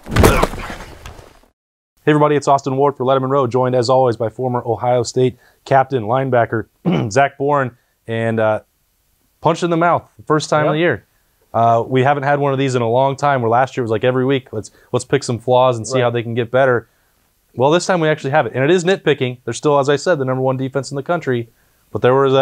Hey everybody, it's Austin Ward for Lettermen Row, joined as always by former Ohio State captain, linebacker, Zach Boren, and punch in the mouth, first time of the year. We haven't had one of these in a long time, where last year it was like every week, let's pick some flaws and see how they can get better. Well, this time we actually have it, and it is nitpicking. They're still, as I said, the #1 defense in the country, but there was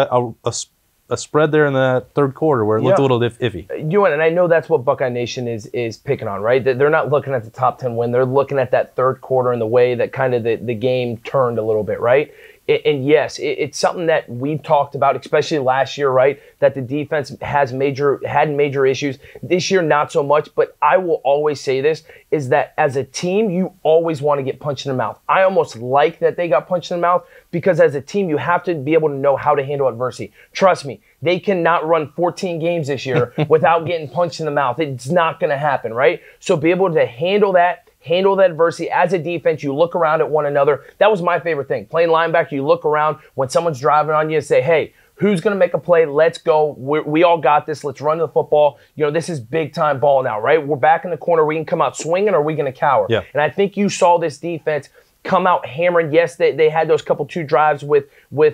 a spread there in the third quarter where it looked a little iffy. And I know that's what Buckeye Nation is picking on, right? They're not looking at the top 10 win. They're looking at that third quarter and the way that kind of the game turned a little bit, right? And yes, it's something that we've talked about, especially last year, right? That the defense had major issues. This year, not so much. But I will always say this, is that as a team, you always want to get punched in the mouth. I almost like that they got punched in the mouth, because as a team, you have to be able to know how to handle adversity. Trust me, they cannot run 14 games this year without getting punched in the mouth. It's not going to happen, right? So be able to handle that adversity. As a defense, you look around at one another. That was my favorite thing. Playing linebacker, you look around when someone's driving on you and say, hey, who's going to make a play? Let's go. We all got this. Let's run the football. You know, this is big-time ball now, right? We're back in the corner. We can come out swinging, or are we going to cower? Yeah. And I think you saw this defense come out hammering. Yes, they had those two drives with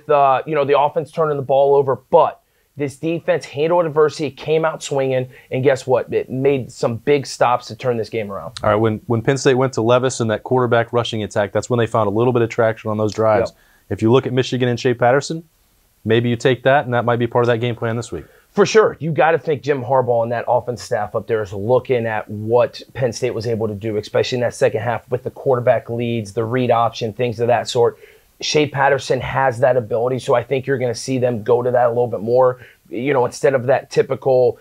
the offense turning the ball over, but this defense handled adversity, came out swinging, and guess what? It made some big stops to turn this game around. All right, when Penn State went to Levis and that quarterback rushing attack, that's when they found a little bit of traction on those drives. Yep. If you look at Michigan and Shea Patterson, maybe you take that, and that might be part of that game plan this week. For sure. You got to think Jim Harbaugh and that offense staff up there is looking at what Penn State was able to do, especially in that second half with the quarterback leads, the read option, things of that sort. Shea Patterson has that ability, so I think you're going to see them go to that a little bit more, instead of that typical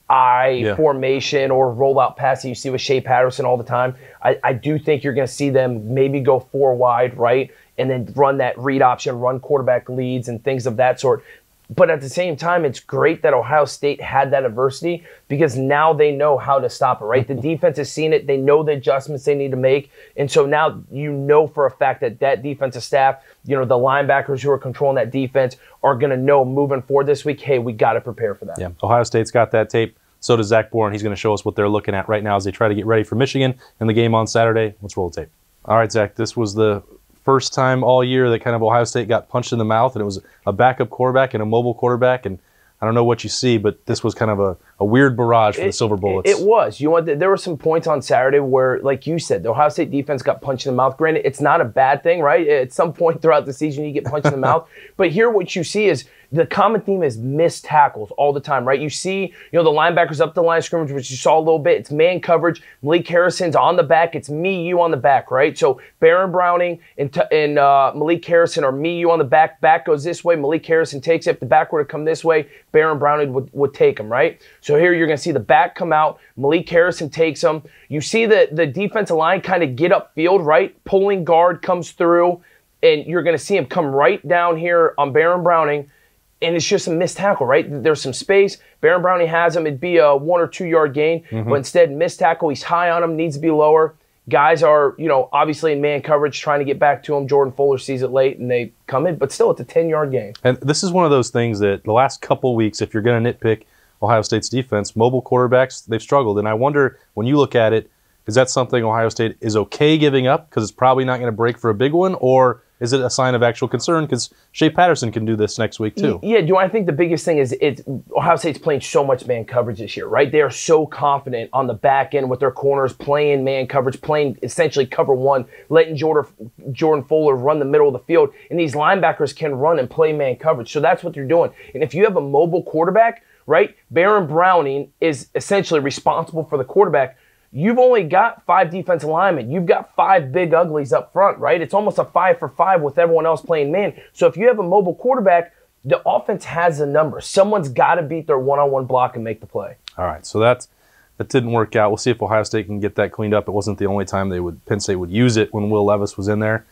formation or rollout pass that you see with Shea Patterson all the time. I do think you're going to see them maybe go 4 wide, right, and then run that read option, run quarterback leads and things of that sort. But at the same time, it's great that Ohio State had that adversity, because now they know how to stop it, right? The defense has seen it. They know the adjustments they need to make. And so now for a fact that defensive staff, the linebackers who are controlling that defense are going to know moving forward this week, hey, we got to prepare for that. Yeah, Ohio State's got that tape. So does Zach Boren. He's going to show us what they're looking at right now as they try to get ready for Michigan and the game on Saturday. Let's roll the tape. All right, Zach, this was the first time all year that kind of Ohio State got punched in the mouth, and it was a backup quarterback and a mobile quarterback, and I don't know what you see, but this was kind of a weird barrage for the Silver Bullets. It was. There were some points on Saturday where, like you said, the Ohio State defense got punched in the mouth. Granted, it's not a bad thing, right? At some point throughout the season, you get punched in the mouth. But here what you see is the common theme is missed tackles all the time, right? You see, the linebackers up the line of scrimmage, which you saw a little bit. It's man coverage. Malik Harrison's on the back. It's me, you on the back, right? So Baron Browning and Malik Harrison are me, you on the back. Back goes this way. Malik Harrison takes it. If the back were to come this way, Baron Browning would take him, right? So here you're going to see the back come out. Malik Harrison takes him. You see the defensive line kind of get upfield, right? Pulling guard comes through, and you're going to see him come right down here on Baron Browning. And it's just a missed tackle, right? There's some space. Baron Browning has him. It'd be a 1 or 2 yard gain. But instead, missed tackle. He's high on him, needs to be lower. Guys are, obviously in man coverage trying to get back to him. Jordan Fuller sees it late, and they come in. But still, it's a 10-yard gain. And this is one of those things that the last couple weeks, if you're going to nitpick Ohio State's defense, mobile quarterbacks, they've struggled. And I wonder, when you look at it, is that something Ohio State is okay giving up because it's probably not going to break for a big one? Or is it a sign of actual concern because Shea Patterson can do this next week too? Yeah, I think the biggest thing is Ohio State's playing so much man coverage this year, right? They are so confident on the back end with their corners, playing man coverage, playing essentially cover one, letting Jordan Fuller run the middle of the field, and these linebackers can run and play man coverage. So that's what they're doing. And if you have a mobile quarterback, right, Baron Browning is essentially responsible for the quarterback. You've only got 5 defensive linemen. You've got 5 big uglies up front, right? It's almost a 5 for 5 with everyone else playing man. So if you have a mobile quarterback, the offense has a number. Someone's got to beat their one-on-one block and make the play. All right, so that didn't work out. We'll see if Ohio State can get that cleaned up. It wasn't the only time Penn State would use it when Will Levis was in there.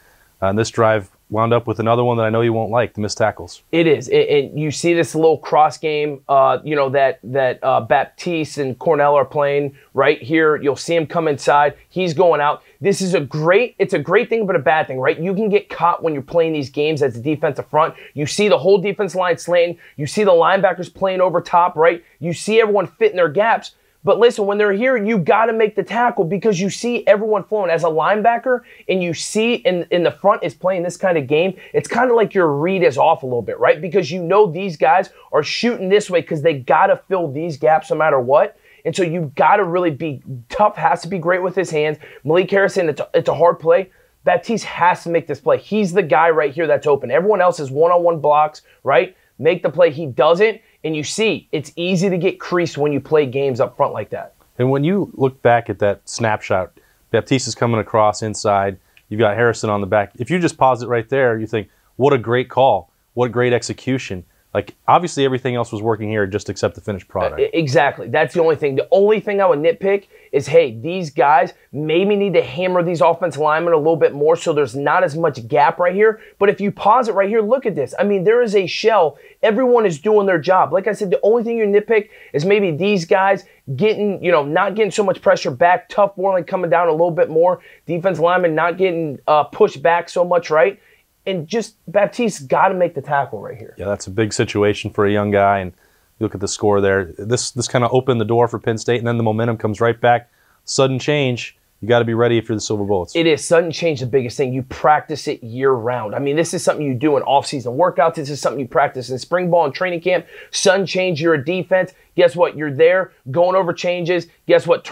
And this drive wound up with another one that I know you won't like, the missed tackles. It is. And you see this little cross game, that Baptiste and Cornell are playing right here. You'll see him come inside. He's going out. This is it's a great thing, but a bad thing, right? You can get caught when you're playing these games as a defensive front. You see the whole defense line slanting. You see the linebackers playing over top, right? You see everyone fitting their gaps. But listen, when they're here, you got to make the tackle because you see everyone flowing. As a linebacker, and you see in the front is playing this kind of game, it's kind of like your read is off a little bit, right? Because you know these guys are shooting this way because they got to fill these gaps no matter what. And so you got to really be tough, has to be great with his hands. Malik Harrison, it's a hard play. Baptiste has to make this play. He's the guy right here that's open. Everyone else is one-on-one blocks, right? Make the play. He doesn't. And you see, it's easy to get creased when you play games up front like that. And when you look back at that snapshot, Baptiste is coming across inside. You've got Harrison on the back. If you just pause it right there, you think, what a great call. What great execution. Like, obviously everything else was working here just except the finished product. Exactly. That's the only thing. The only thing I would nitpick is, hey, these guys maybe need to hammer these offensive linemen a little bit more so there's not as much gap right here. But if you pause it right here, look at this. I mean, there is a shell. Everyone is doing their job. Like I said, the only thing you nitpick is maybe these guys getting, not getting so much pressure back. Tough Borland coming down a little bit more. Defensive linemen not getting pushed back so much, right? And just Baptiste got to make the tackle right here. Yeah, that's a big situation for a young guy. And you look at the score there. This kind of opened the door for Penn State, and then the momentum comes right back. Sudden change. You got to be ready if you're the Silver Bullets. It is. Sudden change, the biggest thing. You practice it year-round. I mean, this is something you do in off-season workouts. This is something you practice in spring ball and training camp. Sudden change, you're a defense. Guess what? You're there going over changes. Guess what?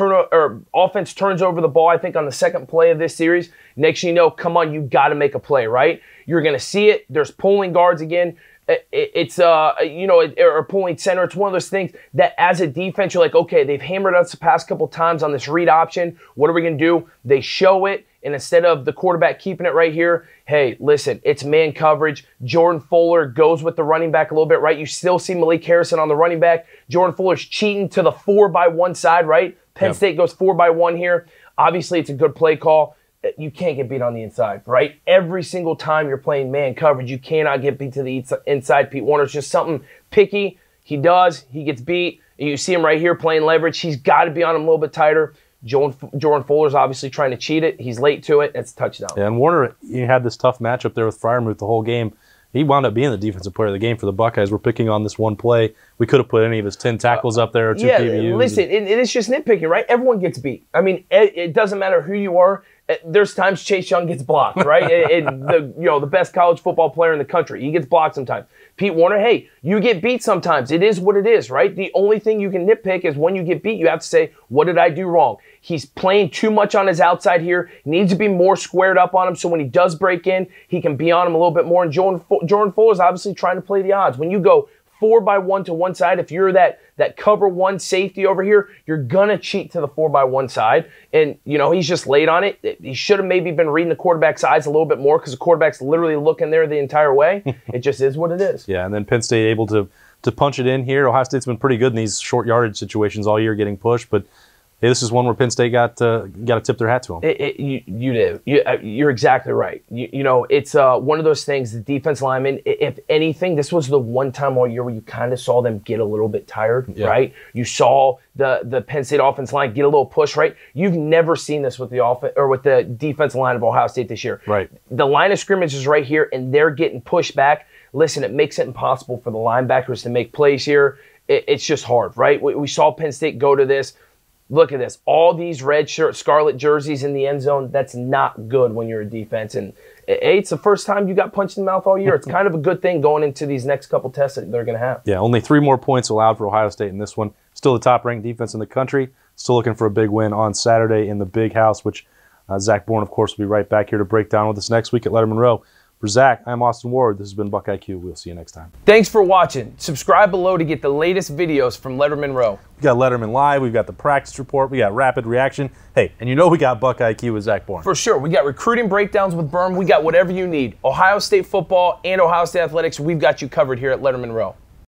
Offense turns over the ball, I think, on the second play of this series. Next thing you know, come on, you got to make a play, right? You're going to see it. There's pulling guards again. Or pulling center. It's one of those things that as a defense, you're like, okay, they've hammered us the past couple times on this read option. What are we going to do? They show it, and instead of the quarterback keeping it right here, hey, listen, it's man coverage. Jordan Fuller goes with the running back a little bit, right? You still see Malik Harrison on the running back. Jordan Fuller's cheating to the 4-by-1 side, right? Penn State goes 4-by-1 here. Obviously, it's a good play call. You can't get beat on the inside, right? Every single time you're playing man coverage, you cannot get beat to the inside. Pete Warner's just something picky. He does. He gets beat. You see him right here playing leverage. He's got to be on him a little bit tighter. Jordan Fuller's obviously trying to cheat it. He's late to it. It's a touchdown. Yeah, and Warner, he had this tough matchup there with Freiermuth the whole game. He wound up being the defensive player of the game for the Buckeyes. We're picking on this one play. We could have put any of his 10 tackles up there or 2 PBUs. Listen, it's just nitpicking, right? Everyone gets beat. I mean, it doesn't matter who you are. There's times Chase Young gets blocked, right? The best college football player in the country. He gets blocked sometimes. Pete Warner, hey, you get beat sometimes. It is what it is, right? The only thing you can nitpick is when you get beat, you have to say, what did I do wrong? He's playing too much on his outside here. He needs to be more squared up on him so when he does break in, he can be on him a little bit more. And Jordan Fuller is obviously trying to play the odds. When you go 4-by-1 to one side, if you're that cover one safety over here, you're going to cheat to the 4-by-1 side. And, he's just late on it. He should have maybe been reading the quarterback's eyes a little bit more because the quarterback's literally looking there the entire way. It just is what it is. Yeah, and then Penn State able to punch it in here. Ohio State's been pretty good in these short yardage situations all year getting pushed, but hey, this is one where Penn State got to tip their hat to them. You did. You're exactly right. It's one of those things, the defense linemen, if anything, this was the one time all year where you kind of saw them get a little bit tired, right? You saw the Penn State offense line get a little push, right? You've never seen this with the defense line of Ohio State this year. Right. The line of scrimmage is right here, and they're getting pushed back. Listen, it makes it impossible for the linebackers to make plays here. It's just hard, right? We saw Penn State go to this. Look at this. All these red scarlet jerseys in the end zone, that's not good when you're a defense. And it's the first time you got punched in the mouth all year. It's kind of a good thing going into these next couple tests that they're going to have. Yeah, only 3 more points allowed for Ohio State in this one. Still the top-ranked defense in the country. Still looking for a big win on Saturday in the Big House, which Zach Boren, of course, will be right back here to break down with us next week at Lettermen Row. For Zach, I'm Austin Ward. This has been BuckIQ. We'll see you next time. Thanks for watching. Subscribe below to get the latest videos from Lettermen Row. We got Letterman Live. We've got the practice report. We got rapid reaction. Hey, and we got BuckIQ with Zach Boren. For sure. We got recruiting breakdowns with Berm. We got whatever you need. Ohio State football and Ohio State athletics, we've got you covered here at Lettermen Row.